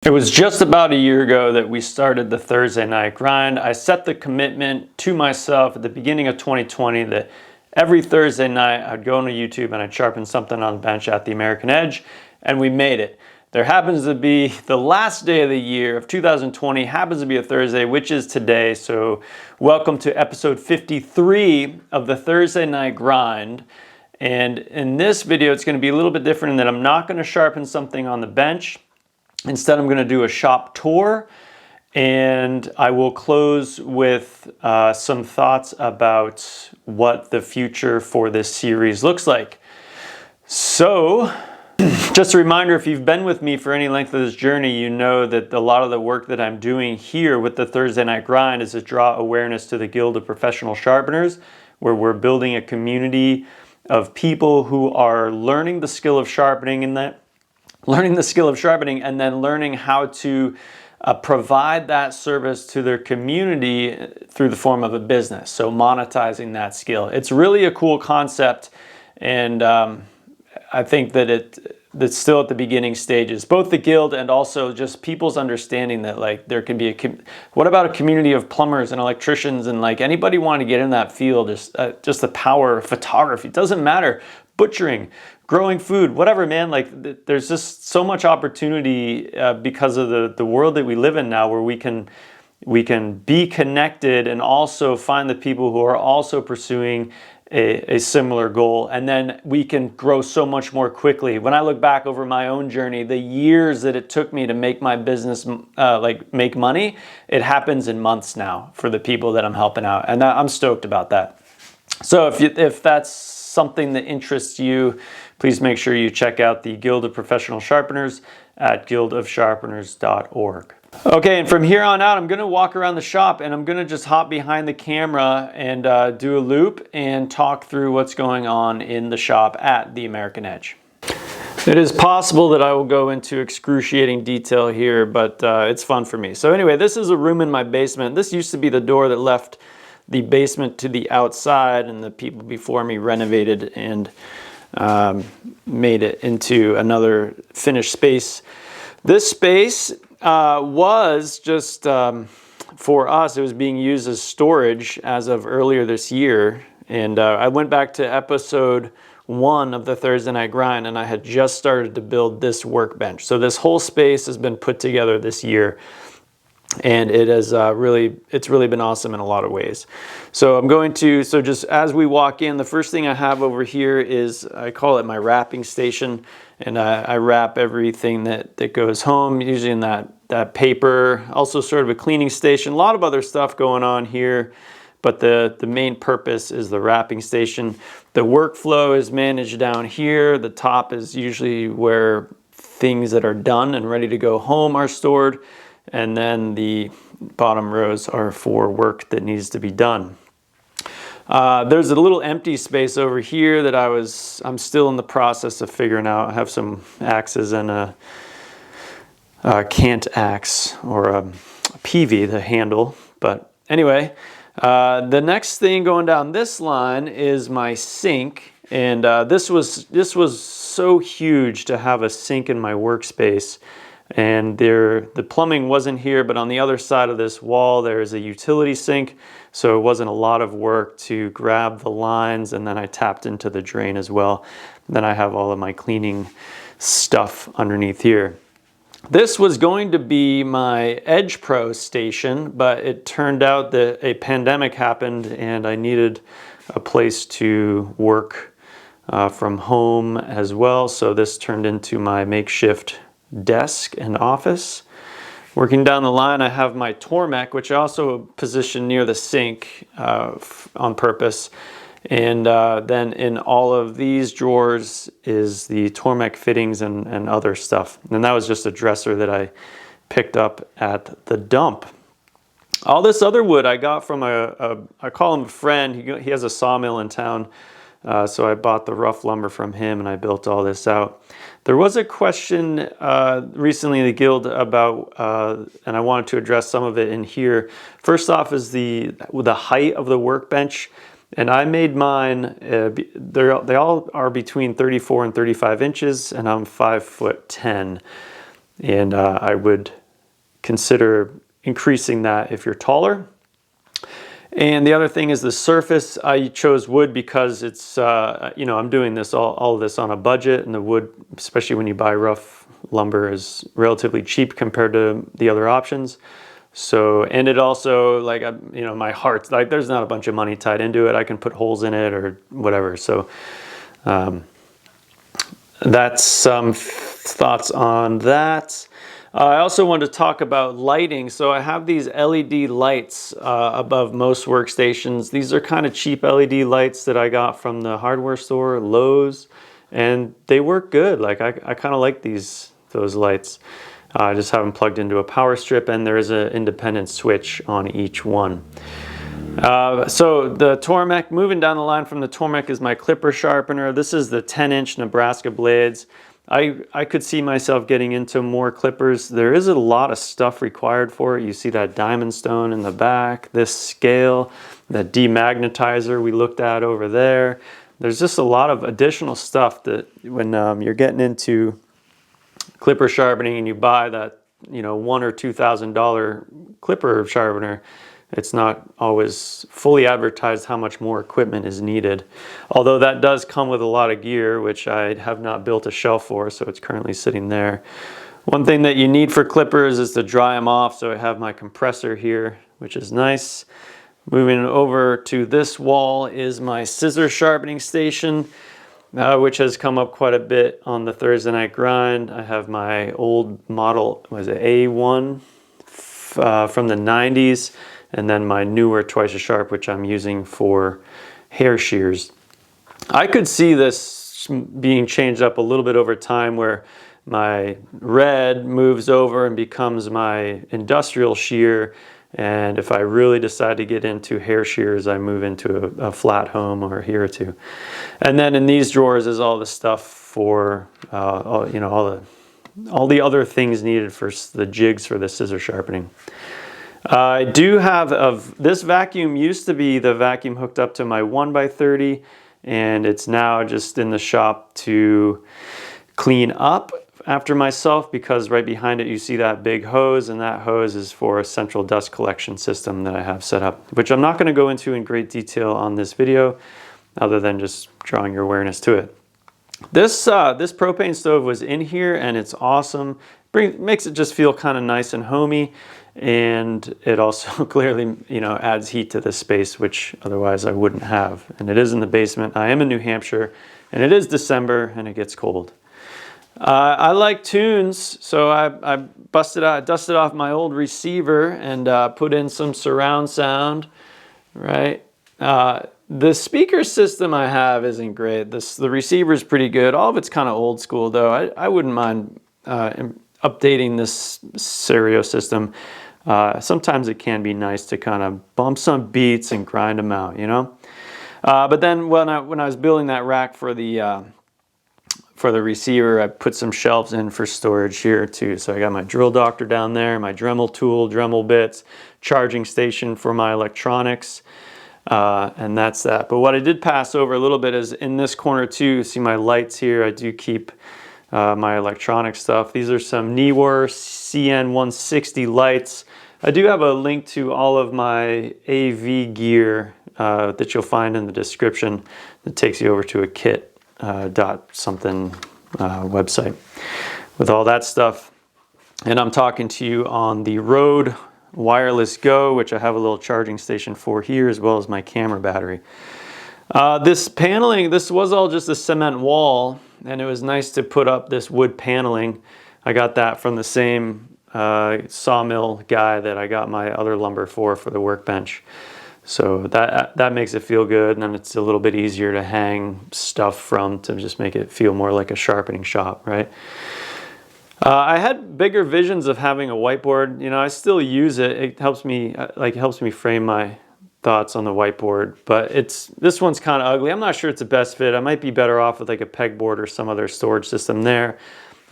It was just about a year ago that we started the Thursday night grind. I set the commitment to myself at the beginning of 2020 that every Thursday night I'd go into YouTube and I'd sharpen something on the bench at the American Edge, and we made it. There happens to be the last day of the year of 2020, happens to be a Thursday, which is today. So welcome to episode 53 of the Thursday night grind. And in this video, it's going to be a little bit different in that I'm not going to sharpen something on the bench. Instead, I'm going to do a shop tour, and I will close with some thoughts about what the future for this series looks like. So, just a reminder, if you've been with me for any length of this journey, you know that a lot of the work that I'm doing here with the Thursday Night Grind is to draw awareness to the Guild of Professional Sharpeners, where we're building a community of people who are learning the skill of sharpening and then learning how to provide that service to their community through the form of a business. So monetizing that skill. It's really a cool concept, and I think that that's still at the beginning stages, both the guild and also just people's understanding that like there can be what about a community of plumbers and electricians and like anybody want to get in that field, just the power of photography. It doesn't matter. Butchering, growing food, whatever, man, like there's just so much opportunity because of the world that we live in now, where we can be connected and also find the people who are also pursuing a similar goal, and then we can grow so much more quickly. When I look back over my own journey, the years that it took me to make my business make money, it happens in months now for the people that I'm helping out, and I'm stoked about that. So if that's something that interests you, please make sure you check out the Guild of Professional Sharpeners at guildofsharpeners.org. Okay, and from here on out, I'm going to walk around the shop and I'm going to just hop behind the camera and do a loop and talk through what's going on in the shop at the American Edge. It is possible that I will go into excruciating detail here, but it's fun for me. So anyway, this is a room in my basement. This used to be the door that left the basement to the outside, and the people before me renovated and made it into another finished space. This space was just for us, it was being used as storage as of earlier this year, and I went back to episode 1 of the Thursday Night Grind, and I had just started to build this workbench. So this whole space has been put together this year, and it has it's really been awesome in a lot of ways. So just as we walk in, the first thing I have over here is, I call it my wrapping station, and I wrap everything that goes home, usually in that paper. Also sort of a cleaning station, a lot of other stuff going on here, but the main purpose is the wrapping station. The workflow is managed down here. The top is usually where things that are done and ready to go home are stored. And then the bottom rows are for work that needs to be done. There's a little empty space over here that I'm still in the process of figuring out. I have some axes and a cant axe or a PV, the handle. But anyway, the next thing going down this line is my sink. And this was so huge to have a sink in my workspace. And the plumbing wasn't here, but on the other side of this wall there is a utility sink, so it wasn't a lot of work to grab the lines, and then I tapped into the drain as well. Then I have all of my cleaning stuff underneath here. This was going to be my Edge Pro station, but it turned out that a pandemic happened and I needed a place to work from home as well, so this turned into my makeshift desk and office. Working down the line, I have my Tormek, which I also positioned near the sink on purpose. And then in all of these drawers is the Tormek fittings and other stuff. And that was just a dresser that I picked up at the dump. All this other wood I got from I call him a friend. He has a sawmill in town. So I bought the rough lumber from him and I built all this out. There was a question recently in the guild about, and I wanted to address some of it in here. First off is the height of the workbench. And I made mine, they all are between 34 and 35 inches, and I'm 5'10". And I would consider increasing that if you're taller. And the other thing is the surface. I chose wood because it's, you know, I'm doing this all of this on a budget, and the wood, especially when you buy rough lumber, is relatively cheap compared to the other options. So, and it also, like, you know, my heart's like, there's not a bunch of money tied into it. I can put holes in it or whatever. So that's some thoughts on that. I also wanted to talk about lighting. So I have these LED lights above most workstations. These are kind of cheap LED lights that I got from the hardware store, Lowe's, and they work good. Like I kind of like those lights. I just have them plugged into a power strip, and there is an independent switch on each one. So the Tormek, moving down the line from the Tormek, is my clipper sharpener. This is the 10-inch Nebraska blades. I could see myself getting into more clippers. There is a lot of stuff required for it. You see that diamond stone in the back, this scale, the demagnetizer we looked at over there. There's just a lot of additional stuff that when you're getting into clipper sharpening and you buy that, you know, $1,000 or $2,000 clipper sharpener, it's not always fully advertised how much more equipment is needed. Although that does come with a lot of gear, which I have not built a shelf for, so it's currently sitting there. One thing that you need for clippers is to dry them off, so I have my compressor here, which is nice. Moving over to this wall is my scissor sharpening station, which has come up quite a bit on the Thursday night grind. I have my old model, was it A1 from the 90s. And then my newer twice as sharp, which I'm using for hair shears. I could see this being changed up a little bit over time, where my red moves over and becomes my industrial shear. And if I really decide to get into hair shears, I move into a flat home or a here or two. And then in these drawers is all the stuff for, you know, all the other things needed for the jigs for the scissor sharpening. I do have this vacuum used to be the vacuum hooked up to my 1x30, and it's now just in the shop to clean up after myself, because right behind it you see that big hose, and that hose is for a central dust collection system that I have set up, which I'm not going to go into in great detail on this video other than just drawing your awareness to it. This propane stove was in here, and it's awesome. Makes it just feel kind of nice and homey. And it also clearly, you know, adds heat to this space, which otherwise I wouldn't have. And it is in the basement. I am in New Hampshire, and it is December, and it gets cold. I like tunes, so I dusted off my old receiver and put in some surround sound, right? The speaker system I have isn't great. The receiver is pretty good. All of it's kind of old school, though. I wouldn't mind updating this stereo system. Sometimes it can be nice to kind of bump some beats and grind them out, you know. But then when I was building that rack for the receiver, I put some shelves in for storage here too. So I got my drill doctor down there, my Dremel tool, Dremel bits, charging station for my electronics, and that's that. But what I did pass over a little bit is in this corner too. See my lights here. I do keep my electronic stuff. These are some Neewer CN160 lights. I do have a link to all of my AV gear that you'll find in the description that takes you over to a kit something website with all that stuff. And I'm talking to you on the Rode Wireless Go, which I have a little charging station for here, as well as my camera battery. This paneling, this was all just a cement wall, and it was nice to put up this wood paneling. I got that from the same sawmill guy that I got my other lumber for the workbench. So that makes it feel good, and then it's a little bit easier to hang stuff from, to just make it feel more like a sharpening shop, right? I had bigger visions of having a whiteboard. You know, I still use it. It helps me frame my thoughts on the whiteboard, but this one's kind of ugly. I'm not sure it's the best fit. I might be better off with like a pegboard or some other storage system there.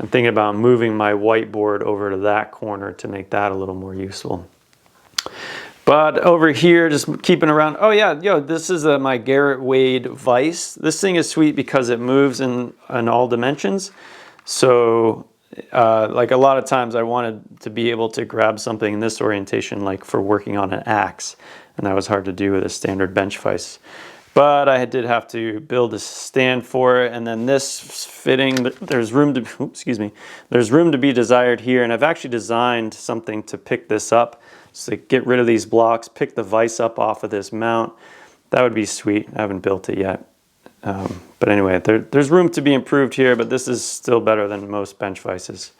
I'm thinking about moving my whiteboard over to that corner to make that a little more useful. But over here, just keeping around. Oh yeah, this is my Garrett Wade vise. This thing is sweet because it moves in all dimensions. So like a lot of times I wanted to be able to grab something in this orientation, like for working on an axe, and that was hard to do with a standard bench vise. But I did have to build a stand for it, and then this fitting, there's room to, oops, excuse me, there's room to be desired here, and I've actually designed something to pick this up, so get rid of these blocks, pick the vise up off of this mount. That would be sweet. I haven't built it yet. But anyway, there's room to be improved here, but this is still better than most bench vices.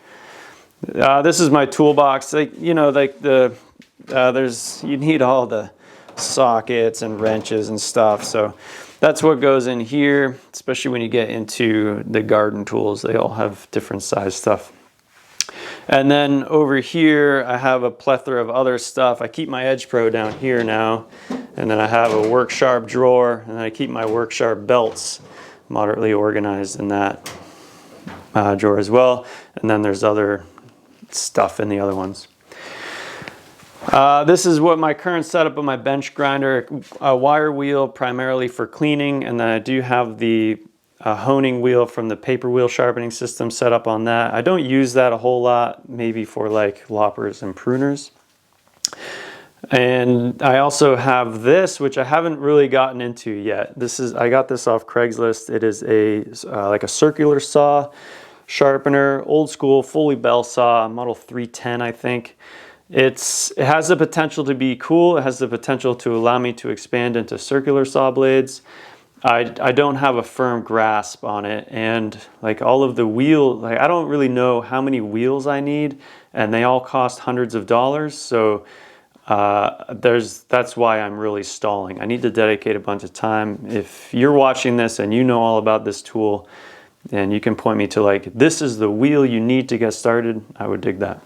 This is my toolbox. Like, you know, like you need all the sockets and wrenches and stuff. So that's what goes in here, especially when you get into the garden tools. They all have different size stuff. And then over here, I have a plethora of other stuff. I keep my Edge Pro down here now. And then I have a work sharp drawer, and I keep my work sharp belts moderately organized in that drawer as well. And then there's other stuff in the other ones. This is what my current setup of my bench grinder, a wire wheel primarily for cleaning, and then I do have the honing wheel from the paper wheel sharpening system set up on that. I don't use that a whole lot, maybe for like loppers and pruners. And I also have this, which I haven't really gotten into yet. I got this off Craigslist. It is like a circular saw sharpener, old school, fully bell saw, model 310, I think. It has the potential to be cool. It has the potential to allow me to expand into circular saw blades. I don't have a firm grasp on it, and like all of the wheel, like I don't really know how many wheels I need, and they all cost hundreds of dollars. So that's why I'm really stalling. I need to dedicate a bunch of time. If you're watching this and you know all about this tool, and you can point me to like, this is the wheel you need to get started, I would dig that.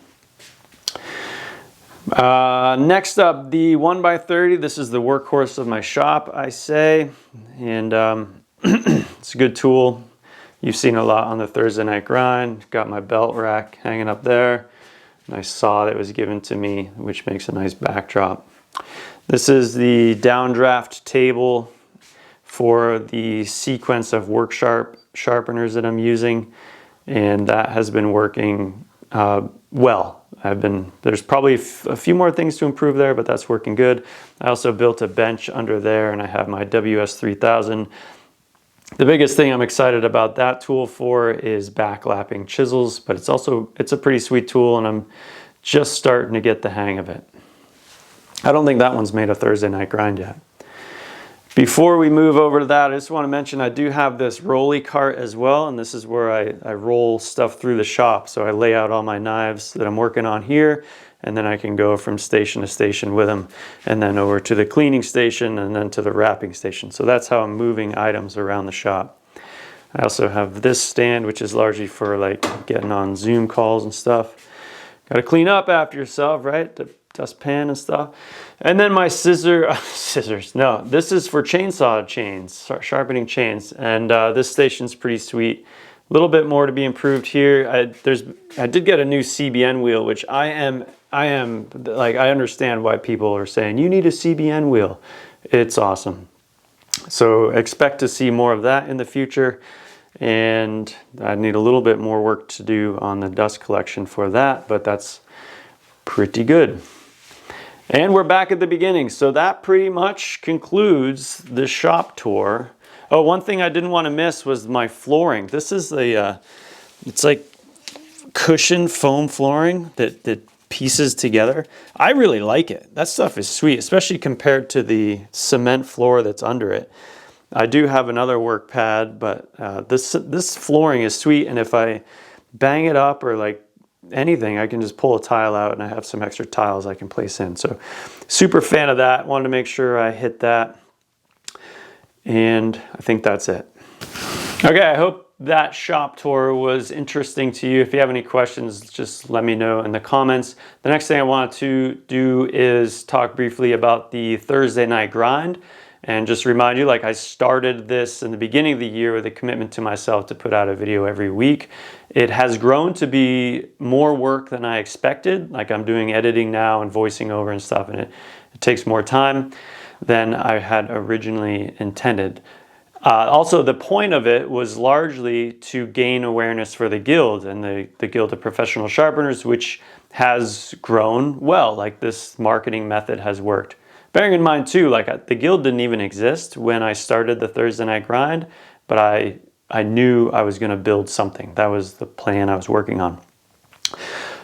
Next up, the 1x30. This is the workhorse of my shop, I say, and it's a good tool. You've seen a lot on the Thursday Night Grind. Got my belt rack hanging up there. Nice saw that was given to me, which makes a nice backdrop. This is the downdraft table for the sequence of work sharpeners that I'm using, and that has been working well. There's probably a few more things to improve there, but that's working good. I also built a bench under there, and I have my WS3000. The biggest thing I'm excited about that tool for is backlapping chisels, but it's a pretty sweet tool, and I'm just starting to get the hang of it. I don't think that one's made a Thursday Night Grind yet. Before we move over to that, I just want to mention I do have this rolly cart as well, and this is where I roll stuff through the shop. So I lay out all my knives that I'm working on here, and then I can go from station to station with them, and then over to the cleaning station, and then to the wrapping station. So that's how I'm moving items around the shop. I also have this stand, which is largely for like getting on Zoom calls and stuff. Got to clean up after yourself, right? The dustpan and stuff. And then my scissors. No, this is for chainsaw chains, sharpening chains. And this station's pretty sweet. A little bit more to be improved here. I did get a new CBN wheel, which I understand why people are saying you need a CBN wheel. It's awesome. So expect to see more of that in the future. And I need a little bit more work to do on the dust collection for that, but that's pretty good. And we're back at the beginning. So that pretty much concludes the shop tour. Oh, one thing I didn't want to miss was my flooring. This is it's like cushion foam flooring that pieces together. I really like it. That stuff is sweet, especially compared to the cement floor that's under it. I do have another work pad, but this flooring is sweet, and if I bang it up or like anything, I can just pull a tile out and I have some extra tiles I can place in. So super fan of that. Wanted to make sure I hit that. And I think that's it. Okay, I hope that shop tour was interesting to you. If you have any questions, just let me know in the comments. The next thing I want to do is talk briefly about the Thursday Night Grind. And just remind you, like I started this in the beginning of the year with a commitment to myself to put out a video every week. It has grown to be more work than I expected. Like I'm doing editing now and voicing over and stuff, and it takes more time than I had originally intended. Also, the point of it was largely to gain awareness for the Guild and the Guild of Professional Sharpeners, which has grown well. Like, this marketing method has worked. Bearing in mind too, like, the Guild didn't even exist when I started the Thursday Night Grind, but I knew I was going to build something. That was the plan I was working on.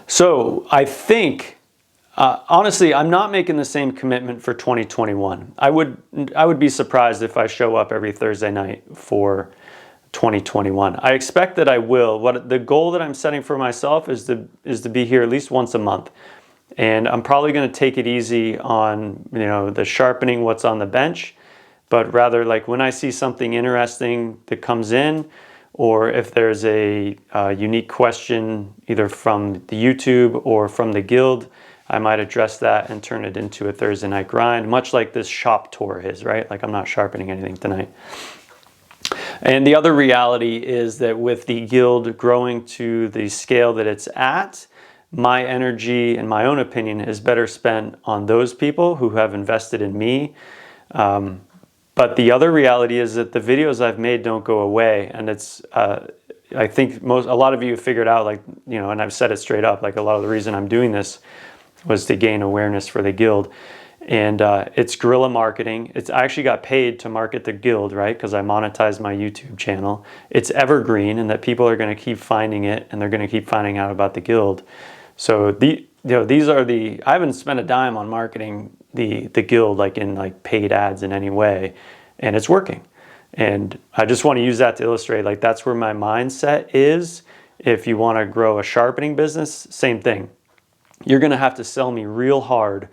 So I think, honestly, I'm not making the same commitment for 2021. I would be surprised if I show up every Thursday night for 2021. I expect that I will. The goal that I'm setting for myself is to be here at least once a month. And I'm probably going to take it easy on, the sharpening what's on the bench, but rather, like, when I see something interesting that comes in, or if there's a unique question either from the YouTube or from the Guild, I might address that and turn it into a Thursday Night Grind, much like this shop tour is, right? Like, I'm not sharpening anything tonight. And the other reality is that with the Guild growing to the scale that it's at, my energy, in my own opinion, is better spent on those people who have invested in me. But the other reality is that the videos I've made don't go away, and it's I think a lot of you have figured out, like, and I've said it straight up, like, a lot of the reason I'm doing this was to gain awareness for the Guild, and it's guerrilla marketing. I actually got paid to market the Guild, right? Because I monetized my YouTube channel. It's evergreen, and that people are going to keep finding it, and they're going to keep finding out about the Guild. So these are I haven't spent a dime on marketing the Guild, like, in paid ads in any way, and it's working. And I just want to use that to illustrate, like, that's where my mindset is. If you want to grow a sharpening business, same thing. You're going to have to sell me real hard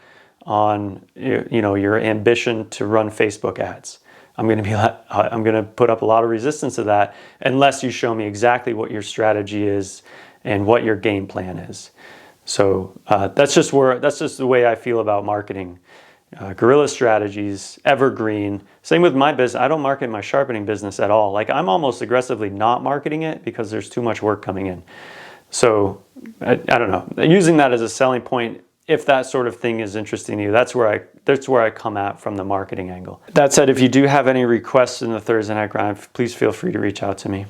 on your ambition to run Facebook ads. I'm going to put up a lot of resistance to that unless you show me exactly what your strategy is and what your game plan is. So that's just the way I feel about marketing. Guerrilla strategies, evergreen. Same with my business. I don't market my sharpening business at all. Like, I'm almost aggressively not marketing it because there's too much work coming in. So I don't know. Using that as a selling point, if that sort of thing is interesting to you, that's where I come at from the marketing angle. That said, if you do have any requests in the Thursday Night Grind, please feel free to reach out to me.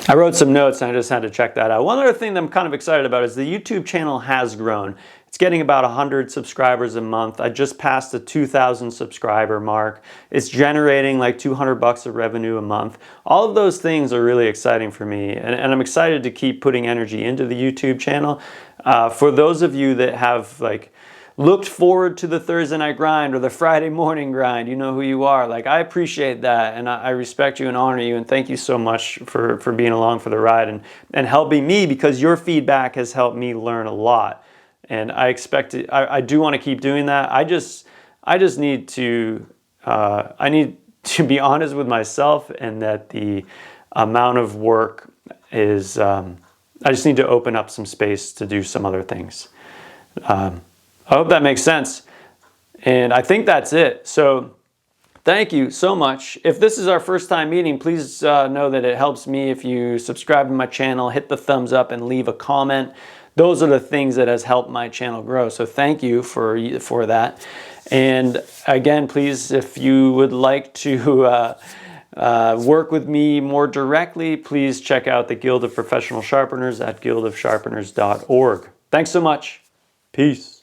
I wrote some notes and I just had to check that out. One other thing that I'm kind of excited about is the YouTube channel has grown. It's getting about 100 subscribers a month. I just passed the 2,000 subscriber mark. It's generating like $200 of revenue a month. All of those things are really exciting for me, and I'm excited to keep putting energy into the YouTube channel. For those of you that have looked forward to the Thursday Night Grind or the Friday morning grind, you know who you are. Like, I appreciate that, and I respect you and honor you, and thank you so much for being along for the ride and helping me, because your feedback has helped me learn a lot. And I expect it, I do want to keep doing that. I just need to be honest with myself, and that the amount of work is, I just need to open up some space to do some other things. I hope that makes sense. And I think that's it. So thank you so much. If this is our first time meeting, please know that it helps me if you subscribe to my channel, hit the thumbs up, and leave a comment. Those are the things that has helped my channel grow. So thank you for that. And again, please, if you would like to work with me more directly, please check out the Guild of Professional Sharpeners at guildofsharpeners.org. Thanks so much. Peace.